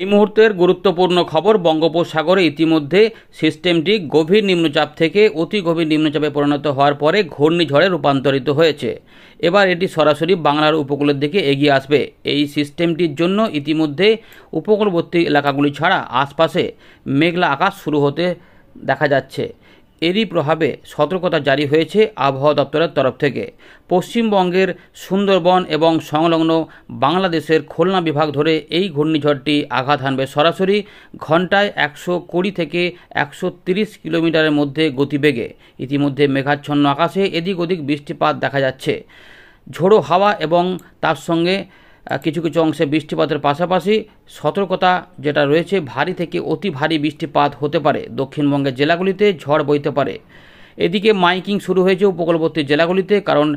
এই মুহূর্তের গুরুত্বপূর্ণ খবর, বঙ্গোপসাগরে ইতিমধ্যে সিস্টেমটি গভীর নিম্নচাপ থেকে অতি গভীর নিম্নচাপে পরিণত হওয়ার পরে ঘূর্ণিঝড়ে রূপান্তরিত হয়েছে। এবার এটি সরাসরি বাংলার উপকূলের দিকে এগিয়ে আসবে। এই সিস্টেমটির জন্য ইতিমধ্যে উপকূলবর্তী এলাকাগুলি ছাড়া আশপাশে মেঘলা আকাশ শুরু হতে দেখা যাচ্ছে। এরই প্রভাবে সতর্কতা জারি হয়েছে আবহাওয়া দপ্তরের তরফ থেকে। পশ্চিমবঙ্গের সুন্দরবন এবং সংলগ্ন বাংলাদেশের খুলনা বিভাগ ধরে এই ঘূর্ণিঝড়টি আঘাত হানবে সরাসরি ঘন্টায় 120 থেকে 130 কিলোমিটারের মধ্যে গতিবেগে। ইতিমধ্যে মেঘাচ্ছন্ন আকাশে এদিক ওদিক বৃষ্টিপাত দেখা যাচ্ছে। ঝোড়ো হাওয়া এবং তার সঙ্গে কিছু কিছু অংশে বৃষ্টিপাতের পাশাপাশি সতর্কতা যেটা রয়েছে, ভারী থেকে অতি ভারী বৃষ্টিপাত হতে পারে। দক্ষিণবঙ্গের জেলাগুলিতে ঝড় বইতে পারে। এদিকে মাইকিং শুরু হয়েছে উপকূলবর্তী জেলাগুলিতে, কারণ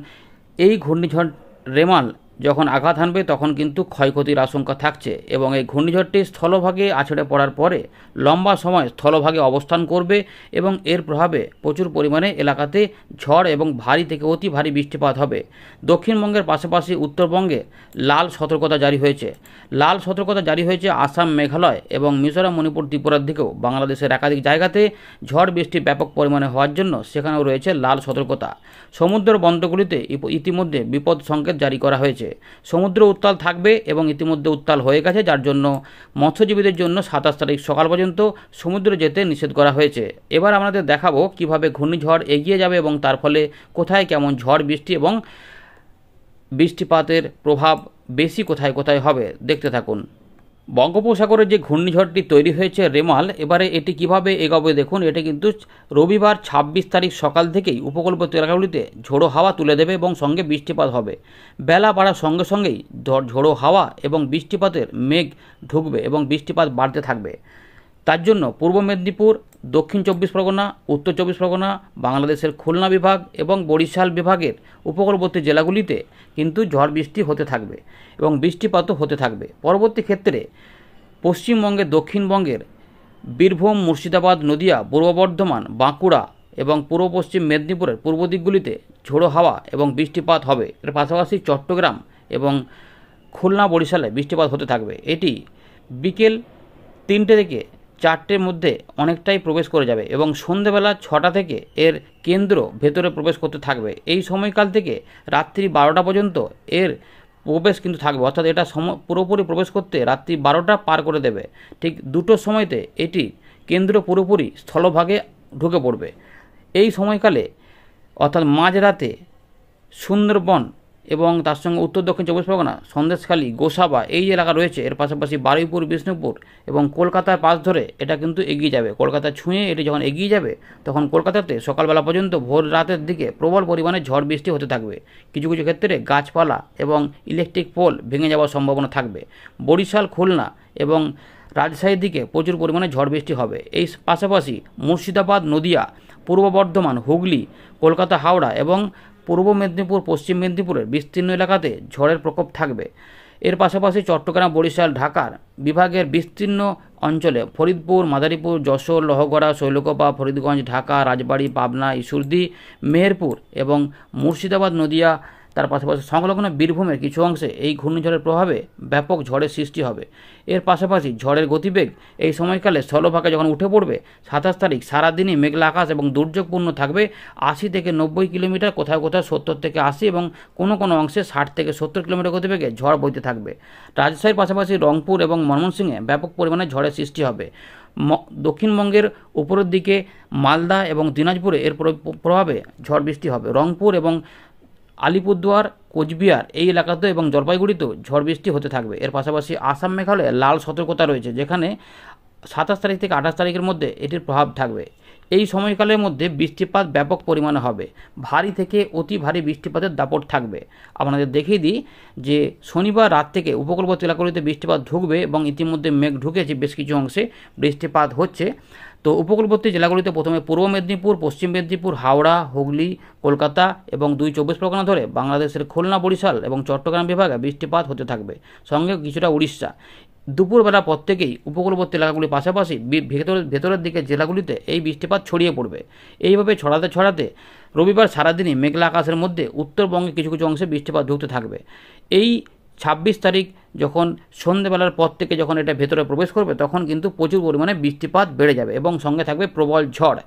এই ঘূর্ণিঝড় রেমাল যখন আঘাত হানবে তখন কিন্তু ক্ষয়ক্ষতির আশঙ্কা থাকছে এবং এই ঘূর্ণিঝড়টি স্থলভাগে আছড়ে পড়ার পরে লম্বা সময় স্থলভাগে অবস্থান করবে এবং এর প্রভাবে প্রচুর পরিমাণে এলাকাতে ঝড় এবং ভারী থেকে অতি ভারী বৃষ্টিপাত হবে। দক্ষিণবঙ্গের পাশাপাশি উত্তরবঙ্গে লাল সতর্কতা জারি হয়েছে। লাল সতর্কতা জারি হয়েছে আসাম, মেঘালয় এবং মিজোরাম, মণিপুর, ত্রিপুরার দিকেও। বাংলাদেশের একাধিক জায়গাতে ঝড় বৃষ্টি ব্যাপক পরিমাণে হওয়ার জন্য সেখানেও রয়েছে লাল সতর্কতা। সমুদ্র বন্দরগুলিতে ইতিমধ্যে বিপদ সংকেত জারি করা হয়েছে। সমুদ্র উত্তাল থাকবে এবং ইতিমধ্যে উত্তাল হয়ে গেছে, যার জন্য মৎস্যজীবীদের জন্য 27 তারিখ সকাল পর্যন্ত সমুদ্রে যেতে নিষেধ করা হয়েছে। এবার আমাদের দেখাবো কিভাবে ঘূর্ণিঝড় এগিয়ে যাবে এবং তার ফলে কোথায় কেমন ঝড় বৃষ্টি এবং বৃষ্টিপাতের প্রভাব বেশি কোথায় কোথায় হবে, দেখতে থাকুন। বঙ্গোপসাগরে যে ঘূর্ণিঝড়টি তৈরি হয়েছে রেমাল, এবারে এটি কিভাবে এগোবে দেখুন। এটি কিন্তু রবিবার 26 তারিখ সকাল থেকেই উপকূলবর্তী এলাকাগুলিতে ঝোড়ো হাওয়া তুলে দেবে এবং সঙ্গে বৃষ্টিপাত হবে। বেলা বাড়ার সঙ্গে সঙ্গেই ঝোড়ো হাওয়া এবং বৃষ্টিপাতের মেঘ ঢুকবে এবং বৃষ্টিপাত বাড়তে থাকবে। তার জন্য পূর্ব মেদিনীপুর, দক্ষিণ 24 পরগনা, উত্তর 24 পরগনা, বাংলাদেশের খুলনা বিভাগ এবং বরিশাল বিভাগের উপকূলবর্তী জেলাগুলিতে কিন্তু ঝড় বৃষ্টি হতে থাকবে এবং বৃষ্টিপাতও হতে থাকবে। পরবর্তী ক্ষেত্রে পশ্চিমবঙ্গের, দক্ষিণবঙ্গের বীরভূম, মুর্শিদাবাদ, নদিয়া, পূর্ব বর্ধমান, বাঁকুড়া এবং পূর্ব পশ্চিম মেদিনীপুরের পূর্ব দিকগুলিতে ঝোড়ো হাওয়া এবং বৃষ্টিপাত হবে। এর পাশাপাশি চট্টগ্রাম এবং খুলনা, বরিশালে বৃষ্টিপাত হতে থাকবে। এটি বিকেল 3টে থেকে 4টের মধ্যে অনেকটাই প্রবেশ করে যাবে এবং সন্ধ্যেবেলা 6টা থেকে এর কেন্দ্র ভেতরে প্রবেশ করতে থাকবে। এই সময়কাল থেকে রাত্রি 12টা পর্যন্ত এর প্রবেশ কিন্তু থাকবে, অর্থাৎ এটা পুরোপুরি প্রবেশ করতে রাত্রি 12টা পার করে দেবে। ঠিক 2টোর সময়তে এটি কেন্দ্র পুরোপুরি স্থলভাগে ঢুকে পড়বে। এই সময়কালে অর্থাৎ মাঝরাতে সুন্দরবন এবং তার সঙ্গে উত্তর দক্ষিণ 24 পরগনা, সন্দেশখালী, গোসাবা এই এলাকা রয়েছে। এর পাশাপাশি বারুইপুর, বিষ্ণুপুর এবং কলকাতার পাশ ধরে এটা কিন্তু এগিয়ে যাবে। কলকাতা ছুঁয়ে এটি যখন এগিয়ে যাবে তখন কলকাতাতে সকালবেলা পর্যন্ত ভোর রাতের দিকে প্রবল পরিমাণে ঝড় বৃষ্টি হতে থাকবে। কিছু কিছু ক্ষেত্রে গাছপালা এবং ইলেকট্রিক পোল ভেঙে যাওয়ার সম্ভাবনা থাকবে। বরিশাল, খুলনা এবং রাজশাহীর দিকে প্রচুর পরিমাণে ঝড় বৃষ্টি হবে। এই পাশাপাশি মুর্শিদাবাদ, নদিয়া, পূর্ব বর্ধমান, হুগলি, কলকাতা, হাওড়া এবং পূর্ব মেদিনীপুর, পশ্চিম মেদিনীপুরের বিস্তীর্ণ এলাকাতে ঝড়ের প্রকোপ থাকবে। এর পাশাপাশি চট্টগ্রাম, বরিশাল, ঢাকার বিভাগের বিস্তীর্ণ অঞ্চলে ফরিদপুর, মাদারীপুর, যশোর, লোহগড়া, শৈলকুপা, ফরিদগঞ্জ, ঢাকা, রাজবাড়ী, পাবনা, ঈশ্বরদী, মেহেরপুর এবং মুর্শিদাবাদ, নদিয়া, তার পাশাপাশি সংলগ্ন বীরভূমের কিছু অংশে এই ঘূর্ণিঝড়ের প্রভাবে ব্যাপক ঝড়ের সৃষ্টি হবে। এর পাশাপাশি ঝড়ের গতিবেগ এই সময়কালে স্থলভাগে যখন উঠে পড়বে 27 তারিখ সারাদিনই মেঘলা আকাশ এবং দুর্যোগপূর্ণ থাকবে। 80 থেকে 90 কিলোমিটার, কোথাও কোথাও 70 থেকে 80 এবং কোনো কোনো অংশে 60 থেকে 70 কিলোমিটার গতিবেগে ঝড় বইতে থাকবে। রাজশাহীর পাশাপাশি রংপুর এবং ময়মনসিংহে ব্যাপক পরিমাণে ঝড়ের সৃষ্টি হবে। দক্ষিণবঙ্গের উপরের দিকে মালদা এবং দিনাজপুরে এর প্রভাবে ঝড় বৃষ্টি হবে। রংপুর এবং আলিপুরদুয়ার, কোচবিহার এই এলাকাতেও এবং জলপাইগুড়িতেও ঝড় বৃষ্টি হতে থাকবে। এর পাশাপাশি আসাম, মেঘালয়ে লাল সতর্কতা রয়েছে, যেখানে 27 তারিখ থেকে 28 তারিখের মধ্যে এটির প্রভাব থাকবে। এই সময়কালের মধ্যে বৃষ্টিপাত ব্যাপক পরিমাণে হবে। ভারী থেকে অতি ভারী বৃষ্টিপাতের দাপট থাকবে। আপনাদের দেখিয়ে দিই যে শনিবার রাত থেকে উপকূলবর্তী এলাকাগুলিতে বৃষ্টিপাত ঢুকবে এবং ইতিমধ্যে মেঘ ঢুকেছে, বেশ কিছু অংশে বৃষ্টিপাত হচ্ছে। তো উপকূলবর্তী জেলাগুলিতে প্রথমে পূর্ব মেদিনীপুর, পশ্চিম মেদিনীপুর, হাওড়া, হুগলি, কলকাতা এবং 24 পরগনা ধরে বাংলাদেশের খুলনা, বরিশাল এবং চট্টগ্রাম বিভাগে বৃষ্টিপাত হতে থাকবে, সঙ্গে কিছুটা উড়িষ্যা। দুপুরবেলা পর থেকেই উপকূলবর্তী এলাকাগুলির পাশাপাশি ভেতরের দিকে জেলাগুলিতে এই বৃষ্টিপাত ছড়িয়ে পড়বে। এইভাবে ছড়াতে ছড়াতে রবিবার সারাদিনই মেঘলা আকাশের মধ্যে উত্তরবঙ্গে কিছু কিছু অংশে বৃষ্টিপাত ঢুকতে থাকবে। এই 26 তারিখ যখন সন্ধ্যেবেলার পর থেকে যখন এটা ভেতরে প্রবেশ করবে তখন কিন্তু প্রচুর পরিমাণে বৃষ্টিপাত বেড়ে যাবে এবং সঙ্গে থাকবে প্রবল ঝড়।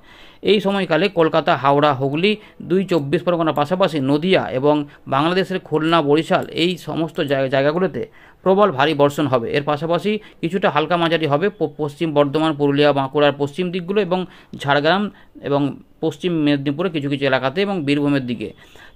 এই সময়কালে কলকাতা, হাওড়া, হুগলি, 24 পরগনার পাশাপাশি নদিয়া এবং বাংলাদেশের খুলনা, বরিশাল এই সমস্ত জায়গাগুলোতে প্রবল ভারী বর্ষণ হবে। এর পাশাপাশি কিছুটা হালকা মাঝারি হবে পশ্চিম বর্ধমান, পুরুলিয়া, বাঁকুড়ার পশ্চিম দিকগুলো এবং ঝাড়গ্রাম এবং পশ্চিম মেদিনীপুরের কিছু কিছু এলাকাতে এবং বীরভূমের দিকে।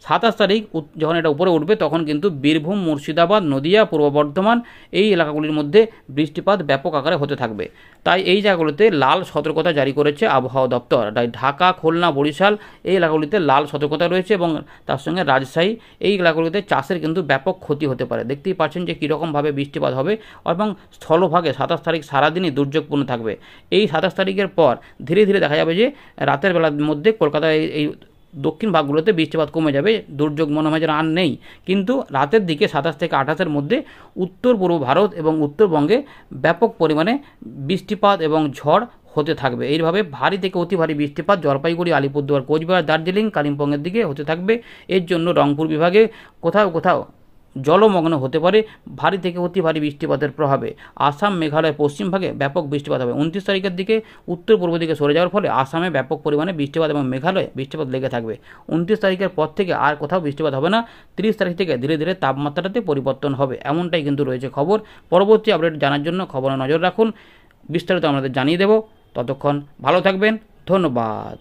27 তারিখ যখন এটা উপরে উঠবে তখন কিন্তু বীরভূম, মুর্শিদাবাদ, নদিয়া, পূর্ব বর্ধমান এই এলাকাগুলির মধ্যে বৃষ্টিপাত ব্যাপক আকারে হতে থাকবে। তাই এই জায়গাগুলোতে লাল সতর্কতা জারি করেছে আবহাওয়া দপ্তর। তাই ঢাকা, খুলনা, বরিশাল এই এলাকাগুলিতে লাল সতর্কতা রয়েছে এবং তার সঙ্গে রাজশাহী এই এলাকাগুলিতে চাষের কিন্তু ব্যাপক ক্ষতি হতে পারে। দেখতেই পাচ্ছেন যে কীরকমভাবে বৃষ্টিপাত হবে এবং স্থলভাগে 27 তারিখ সারাদিনই দুর্যোগপূর্ণ থাকবে। এই 27 তারিখের পর ধীরে ধীরে দেখা যাবে যে রাতের বেলার মধ্যে কলকাতায় এই দক্ষিণ ভাগগুলোতে বৃষ্টিপাত কমে যাবে, দুর্যোগ মনে হয় যেন আর নেই। কিন্তু রাতের দিকে 27 থেকে 28-এর মধ্যে উত্তর পূর্ব ভারত এবং উত্তরবঙ্গে ব্যাপক পরিমাণে বৃষ্টিপাত এবং ঝড় হতে থাকবে। এইভাবে ভারী থেকে অতি ভারী বৃষ্টিপাত জলপাইগুড়ি, আলিপুরদুয়ার, কোচবিহার, দার্জিলিং, কালিম্পংয়ের দিকে হতে থাকবে। এর জন্য রংপুর বিভাগে কোথাও কোথাও জলমগ্ন হতে পারে ভারী থেকে অতি ভারী বৃষ্টিপাতের প্রভাবে। আসাম, মেঘালয় পশ্চিমভাগে ব্যাপক বৃষ্টিপাত হবে। 29 তারিখের দিকে উত্তর পূর্ব দিকে সরে যাওয়ার ফলে আসামে ব্যাপক পরিমাণে বৃষ্টিপাত এবং মেঘালয়ে বৃষ্টিপাত লেগে থাকবে। 29 তারিখের পর থেকে আর কোথাও বৃষ্টিপাত হবে না। 30 তারিখ থেকে ধীরে ধীরে তাপমাত্রাতে পরিবর্তন হবে, এমনটাই কিন্তু রয়েছে খবর। পরবর্তী আপডেট জানার জন্য খবরে নজর রাখুন, বিস্তারিত আমাদের জানিয়ে দেব। ততক্ষণ ভালো থাকবেন, ধন্যবাদ।